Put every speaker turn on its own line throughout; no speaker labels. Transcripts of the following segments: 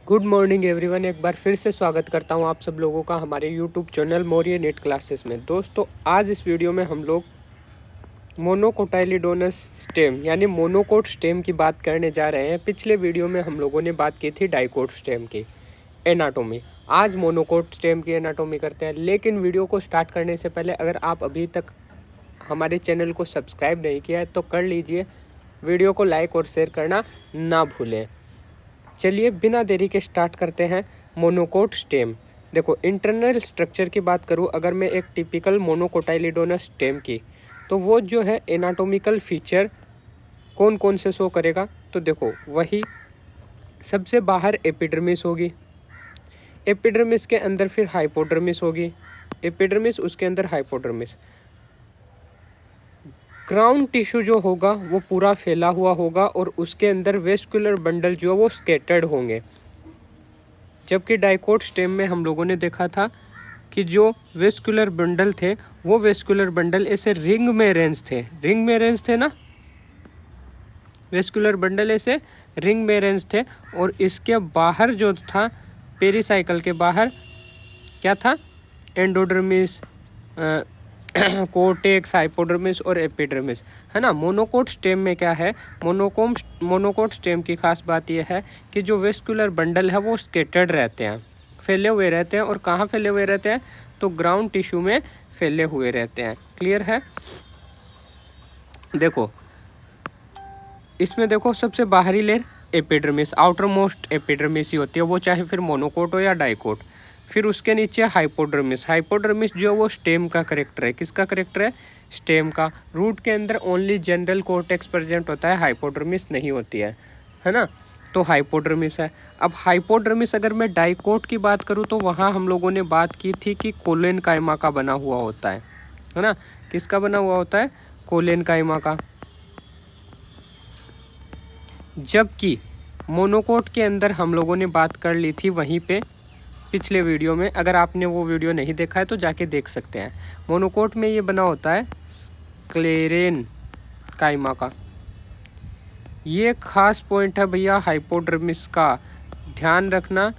Good morning everyone. एक बार फिर से स्वागत करता हूं आप सब लोगों का हमारे YouTube channel Maurya net classes में। दोस्तों, आज इस वीडियो में हम लोग मोनोकोटाइलिडोनस स्टेम यानी मोनोकोट स्टेम की बात करने जा रहे हैं। पिछले वीडियो में हम लोगों ने बात की थी डाइकोट स्टेम की एनाटोमी। आज मोनोकोट स्टेम की एनाटोमी करते हैं। लेकिन वीडियो को स्टार्ट करने से पहले अगर आप अभी तक हमारे चैनल को सब्सक्राइब नहीं किया है तो कर लीजिए। वीडियो को लाइक और शेयर करना ना भूलें। चलिए बिना देरी के स्टार्ट करते हैं मोनोकोट स्टेम। देखो, इंटरनल स्ट्रक्चर की बात करूँ अगर मैं एक टिपिकल मोनोकोटाइलिडोनस स्टेम की, तो वो जो है एनाटोमिकल फीचर कौन कौन से शो करेगा। तो देखो, वही सबसे बाहर एपिडर्मिस होगी, एपिडर्मिस के अंदर फिर हाइपोडर्मिस होगी, एपिडर्मिस उसके अंदर हाइपोडर्मिस। ग्राउंड टिश्यू जो होगा वो पूरा फैला हुआ होगा और उसके अंदर वेस्कुलर बंडल जो है वो स्कैटर्ड होंगे। जबकि डाइकोट स्टेम में हम लोगों ने देखा था कि जो वेस्कुलर बंडल थे वो वेस्कुलर बंडल ऐसे रिंग में अरेंज थे। रिंग में अरेंज थे ना, वेस्कुलर बंडल ऐसे रिंग में अरेंज थे। और इसके बाहर जो था पेरिसाइकल के बाहर क्या था, एंडोडर्मिस, कोर्टेक्स, हाइपोडर्मिस और एपिडर्मिस, है ना। मोनोकोट स्टेम में क्या है, मोनोकोट स्टेम की खास बात यह है कि जो वेस्कुलर बंडल है वो स्केटर्ड रहते हैं, फैले हुए रहते हैं। और कहाँ फैले हुए रहते हैं, तो ग्राउंड टिश्यू में फैले हुए रहते हैं। क्लियर है। देखो इसमें देखो, सबसे बाहरी layer epidermis, outer most epidermis ही होती है, वो चाहे फिर मोनोकोट हो या डाइकोट। फिर उसके नीचे हाइपोडर्मिस। हाइपोडर्मिस जो वो स्टेम का करेक्टर है। किसका करेक्टर है, स्टेम का। रूट के अंदर ओनली जनरल कोर्टेक्स प्रेजेंट होता है, हाइपोडर्मिस नहीं होती है ना। तो हाइपोडर्मिस है। अब हाइपोडर्मिस अगर मैं डाइकोट की बात करूँ तो वहाँ हम लोगों ने बात की थी कि कोलेन काइमा का बना हुआ होता है ना। किसका बना हुआ होता है, कोलेन काइमा का। जबकि मोनोकोट के अंदर हम लोगों ने बात कर ली थी वहीं पे पिछले वीडियो में। अगर आपने वो वीडियो नहीं देखा है तो जाके देख सकते हैं। मोनोकोट में ये बना होता है स्क्लेरेन काइमा का। ये खास पॉइंट है भैया हाइपोडर्मिस का, ध्यान रखना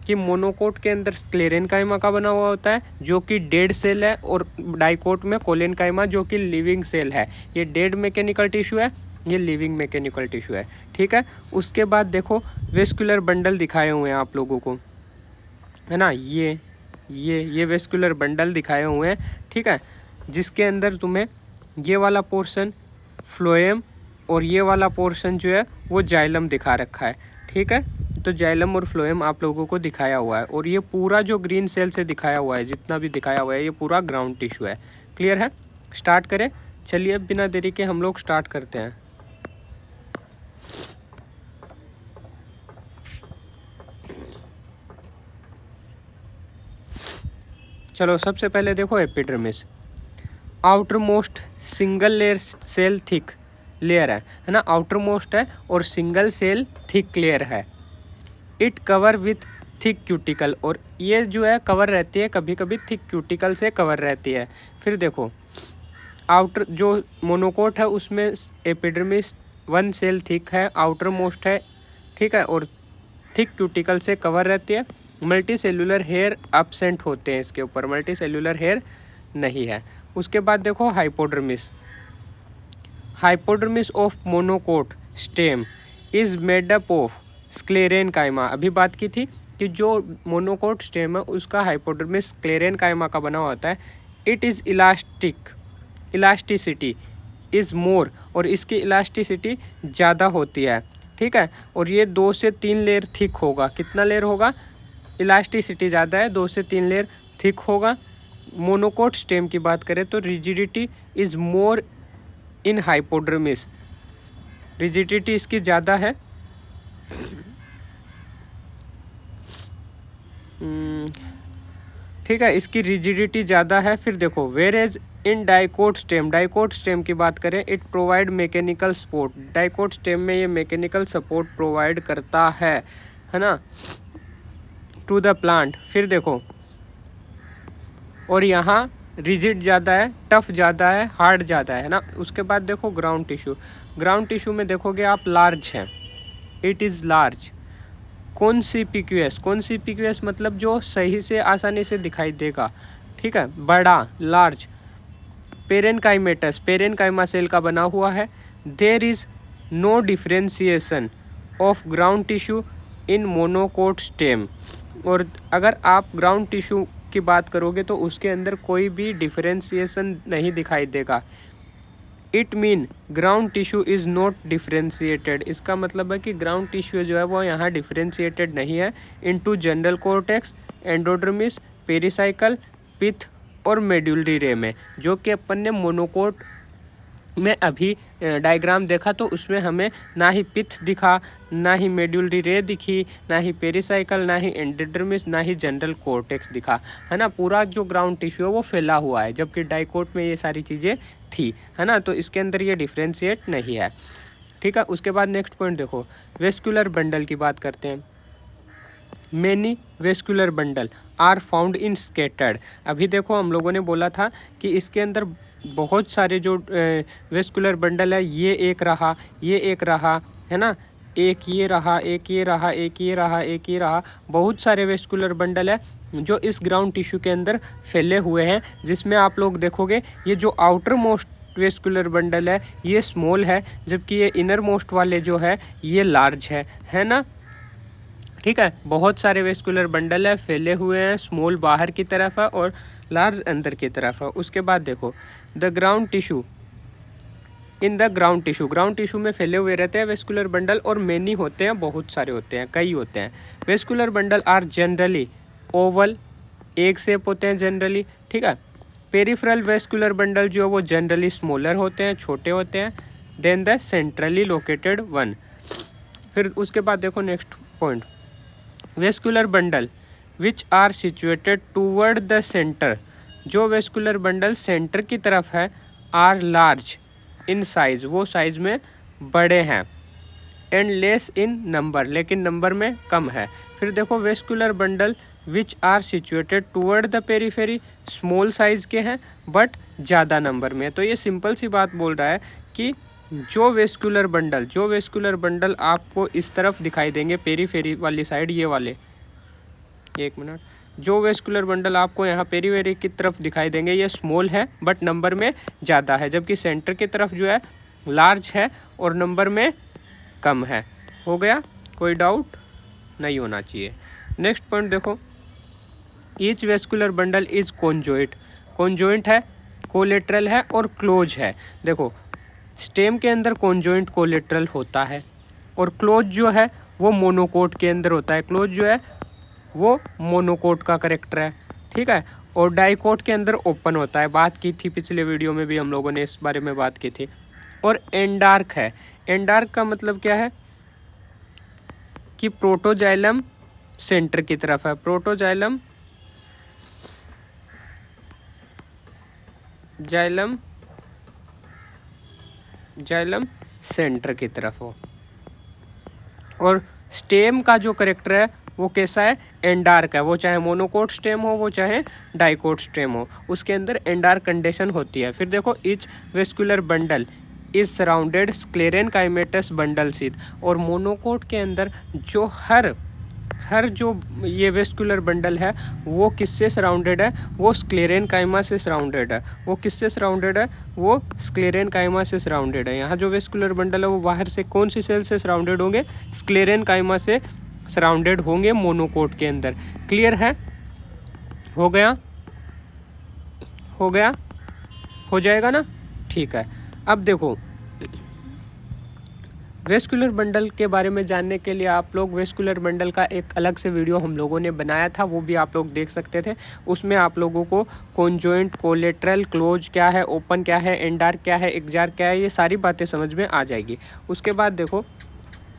कि मोनोकोट के अंदर स्क्लेरेन काइमा का बना हुआ होता है जो कि डेड सेल है, और डाइकोट में कोलेन काइमा जो कि लिविंग सेल है। ये डेड मैकेनिकल टिश्यू है, ये लिविंग मैकेनिकल टिश्यू है। ठीक है। उसके बाद देखो वेस्कुलर बंडल दिखाए हुए हैं आप लोगों को, है ना। ये वेस्कुलर बंडल दिखाए हुए हैं, ठीक है। जिसके अंदर तुम्हें ये वाला पोर्शन फ्लोएम और ये वाला पोर्शन जो है वो जाइलम दिखा रखा है। ठीक है। तो जाइलम और फ्लोएम आप लोगों को दिखाया हुआ है। और ये पूरा जो ग्रीन सेल से दिखाया हुआ है, जितना भी दिखाया हुआ है, ये पूरा ग्राउंड टिश्यू है। क्लियर है। स्टार्ट करें। चलिए बिना देरी के हम लोग स्टार्ट करते हैं। चलो सबसे पहले देखो epidermis. Outer most single layer cell thick layer है ना। आउटर मोस्ट है और सिंगल सेल थिक लेयर है। It cover with thick cuticle, और ये जो है कवर रहती है, कभी कभी थिक क्यूटिकल से कवर रहती है। फिर देखो आउटर जो मोनोकोट है उसमें एपिडर्मिस वन सेल थिक है, आउटर मोस्ट है, ठीक है, और थिक क्यूटिकल से कवर रहती है। मल्टी सेलुलर हेयर एब्सेंट होते हैं इसके ऊपर, मल्टी सेलुलर हेयर नहीं है। उसके बाद देखो hypodermis. Hypodermis of monocot stem is made up of sclerenchyma. अभी बात की थी कि जो मोनोकोट स्टेम है उसका हाइपोडर्मिस स्क्लेरेन काइमा का बना होता है। It is elasticity is more, और इसकी इलास्टिसिटी ज़्यादा होती है। ठीक है। और ये 2 से 3 लेयर थिक होगा। कितना लेयर होगा, इलास्टिसिटी ज़्यादा है, 2 से 3 लेयर थिक होगा। मोनोकोट स्टेम की बात करें तो rigidity is more in hypodermis, rigidity इसकी ज़्यादा है। ठीक है, इसकी रिजिडिटी ज़्यादा है। फिर देखो whereas in dicot stem, dicot stem की बात करें it provide mechanical support. Dicot stem में ये मैकेनिकल सपोर्ट प्रोवाइड करता है ना, टू द प्लांट। फिर देखो, और यहाँ रिजिड ज़्यादा है, टफ ज़्यादा है, हार्ड ज़्यादा है ना। उसके बाद देखो ग्राउंड टिश्यू। ग्राउंड टिश्यू में देखोगे आप लार्ज है, इट इज़ लार्ज। कॉन्सिपिक्यूअस मतलब जो सही से आसानी से दिखाई देगा, ठीक है, बड़ा, लार्ज। पेरेनकाइमा सेल का बना हुआ है। There is no differentiation of ground tissue in monocot stem. और अगर आप ग्राउंड टिश्यू की बात करोगे तो उसके अंदर कोई भी डिफ्रेंसिएशन नहीं दिखाई देगा। It mean ground tissue is not differentiated. इसका मतलब है कि ग्राउंड टिश्यू जो है वो यहाँ डिफ्रेंशिएटेड नहीं है into general cortex, endodermis, pericycle, pith और मेड्यूलरी रे में, जो कि अपन ने मोनोकोट में अभी डायग्राम देखा तो उसमें हमें ना ही पिथ दिखा, ना ही मेड्यूलरी रे दिखी, ना ही पेरिसाइकल, ना ही एंडोडर्मिस, ना ही जनरल कॉर्टेक्स दिखा, है ना। पूरा जो ग्राउंड टिश्यू है वो फैला हुआ है, जबकि डाइकोट में ये सारी चीज़ें थी, है ना। तो इसके अंदर ये डिफ्रेंशिएट नहीं है, ठीक है। उसके बाद नेक्स्ट पॉइंट देखो, वेस्कुलर बंडल की बात करते हैं। Many vascular bundle are found in scattered. अभी देखो हम लोगों ने बोला था कि इसके अंदर बहुत सारे जो वेस्कुलर बंडल है, ये एक रहा, ये एक रहा, है ना, एक ये रहा, एक ये रहा, एक ये रहा, एक ये रहा, बहुत सारे वेस्कुलर बंडल है जो इस ग्राउंड टिश्यू के अंदर फैले हुए हैं, जिसमें आप लोग देखोगे ये जो आउटर मोस्ट वेस्कुलर बंडल है ये स्मॉल है, जबकि ये इनर मोस्ट वाले जो है ये लार्ज है ना, ठीक है। बहुत सारे वेस्कुलर बंडल है, फैले हुए हैं, स्मॉल बाहर की तरफ है और लार्ज अंदर की तरफ है। उसके बाद देखो the ground tissue, in the ground tissue में फैले हुए रहते हैं वेस्कुलर बंडल, और मैनी होते हैं, बहुत सारे होते हैं, कई होते हैं। Vascular bundle are generally oval, एक शेप होते हैं जनरली, ठीक है। पेरिफेरल वेस्कुलर बंडल जो है वो जनरली स्मॉलर होते हैं, छोटे होते हैं then the centrally located one. फिर उसके बाद देखो next point, vascular bundle which are situated toward the centre. जो वेस्कुलर बंडल सेंटर की तरफ है आर लार्ज इन साइज, वो साइज में बड़े हैं, एंड लेस इन नंबर, लेकिन नंबर में कम है। फिर देखो vascular bundle which are situated toward the periphery, small size के हैं बट ज़्यादा नंबर में। तो ये सिंपल सी बात बोल रहा है कि जो वेस्कुलर बंडल आपको इस तरफ दिखाई देंगे, पेरीफेरी वाली साइड, ये वाले, एक मिनट, जो वेस्कुलर बंडल आपको यहाँ पेरीफेरी की तरफ दिखाई देंगे ये स्मॉल है बट नंबर में ज़्यादा है, जबकि सेंटर की तरफ जो है लार्ज है और नंबर में कम है। हो गया, कोई डाउट नहीं होना चाहिए। नेक्स्ट पॉइंट देखो, each vascular bundle is conjoint है, कोलेटरल है और क्लोज है। देखो स्टेम के अंदर कॉन्जॉइंट कोलेटरल होता है और क्लोज जो है वो मोनोकोट के अंदर होता है। क्लोज जो है वो मोनोकोट का करेक्टर है, ठीक है। और डाइकोट के अंदर ओपन होता है, बात की थी पिछले वीडियो में भी हम लोगों ने इस बारे में बात की थी। और एंडार्क है, एंडार्क का मतलब क्या है कि प्रोटोजाइलम सेंटर की तरफ है, प्रोटोजाइलम जाइलम सेंटर की तरफ हो। और स्टेम का जो करेक्टर है वो कैसा है, एंडार्क है, वो चाहे मोनोकोट स्टेम हो, वो चाहे डाइकोट स्टेम हो, उसके अंदर एंडार्क कंडीशन होती है। फिर देखो each vascular bundle is surrounded sclerenchymatous bundle sheath. और मोनोकोट के अंदर जो हर जो ये वेस्कुलर बंडल है वो किससे सराउंडेड है, वो स्क्लेरेनकाइमा से सराउंडेड है। वो किससे सराउंडेड है, वो स्क्लेरेनकाइमा से सराउंडेड है। यहाँ जो वेस्कुलर बंडल है वो बाहर से कौन सी सेल से सराउंडेड होंगे, स्क्लेरेनकाइमा से सराउंडेड होंगे मोनोकोट के अंदर। क्लियर है, हो गया, हो जाएगा ना, ठीक है। अब देखो वेस्कुलर बंडल के बारे में जानने के लिए आप लोग वेस्कुलर बंडल का एक अलग से वीडियो हम लोगों ने बनाया था, वो भी आप लोग देख सकते थे। उसमें आप लोगों को कॉन्जॉइंट, कोलेटरल, क्लोज क्या है, ओपन क्या है, एंडार्क क्या है, एक्जार क्या है, ये सारी बातें समझ में आ जाएगी। उसके बाद देखो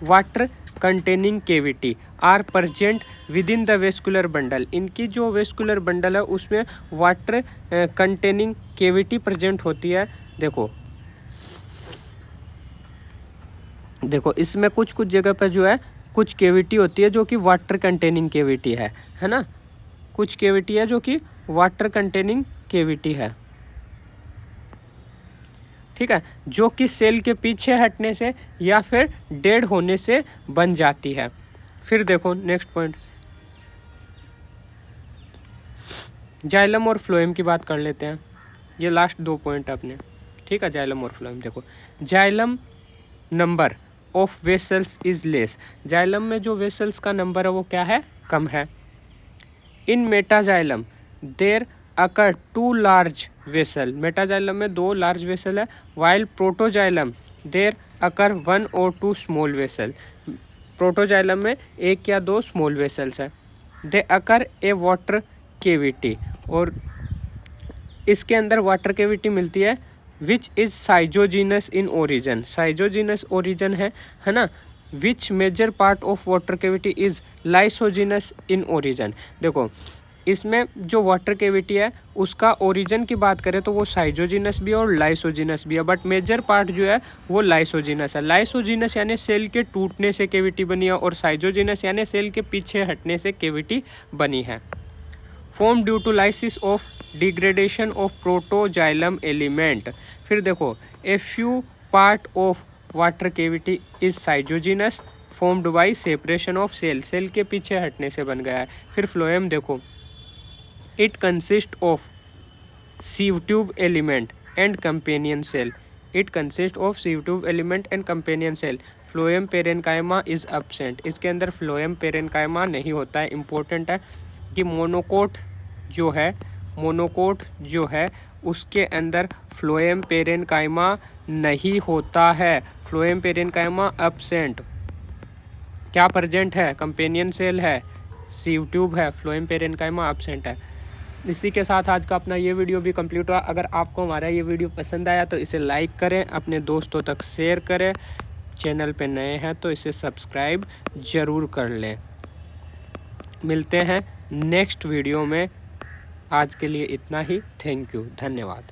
water containing cavity are present within the vascular bundle. इनकी जो वेस्कुलर बंडल है उसमें वाटर कंटेनिंग केविटी प्रेजेंट होती है। देखो इसमें कुछ जगह पर जो है कुछ केविटी होती है जो कि वाटर कंटेनिंग केविटी है ना। कुछ केविटी है जो कि वाटर कंटेनिंग केविटी है, ठीक है, जो कि सेल के पीछे हटने से या फिर डेड होने से बन जाती है। फिर देखो नेक्स्ट पॉइंट, जाइलम और फ्लोएम की बात कर लेते हैं। ये लास्ट 2 पॉइंट अपने, ठीक है। जाइलम और फ्लोएम देखो, xylem number of vessels is less, xylem में जो वेसल्स का नंबर है वो क्या है, कम है। इन मेटाजाइलम देर अकर 2 लार्ज वेसल, मेटाजाइलम में 2 लार्ज वेसल है। वाइल प्रोटोजाइलम देर अकर 1 और 2 स्मॉल वेसल, प्रोटोजाइलम में 1 या 2 स्मॉल वेसल्स है। दे अकर ए वाटर केविटी, और इसके अंदर वाटर केविटी मिलती है। Which is schizogenous in origin, schizogenous origin है ना। Which major part of water cavity is lysigenous in origin, देखो इसमें जो वाटर केविटी है उसका ओरिजिन की बात करें तो वो साइजोजीनस भी है और लाइसोजीनस भी है, बट मेजर पार्ट जो है वो लाइसोजीनस है। लाइसोजीनस यानी सेल के टूटने से केविटी बनी है, और साइजोजीनस यानी सेल के पीछे हटने से केविटी बनी है। Form due to lysis of degradation of protoxylem element, फिर देखो a few part of water cavity is schizogenous formed by separation of cell, cell के पीछे हटने से बन गया है। फिर फ्लोएम देखो, it consist of sieve tube element and companion cell, it consist of sieve tube element and companion cell. Phloem parenchyma is absent, इसके अंदर फ्लोएम पेरेनकाइमा नहीं होता है। इम्पोर्टेंट है कि मोनोकोट जो है उसके अंदर फ्लोएम पेरेनकाइमा नहीं होता है, फ्लोएम पेरेनकाइमा एब्सेंट। क्या प्रेजेंट है, कंपेनियन सेल है, सीव ट्यूब है, फ्लोएम पेरेनकाइमा एब्सेंट है। इसी के साथ आज का अपना ये वीडियो भी कंप्लीट हुआ। अगर आपको हमारा ये वीडियो पसंद आया तो इसे लाइक करें, अपने दोस्तों तक शेयर करें, चैनल पे नए हैं तो इसे सब्सक्राइब ज़रूर कर लें। मिलते हैं नेक्स्ट वीडियो में, आज के लिए इतना ही। थैंक यू, धन्यवाद।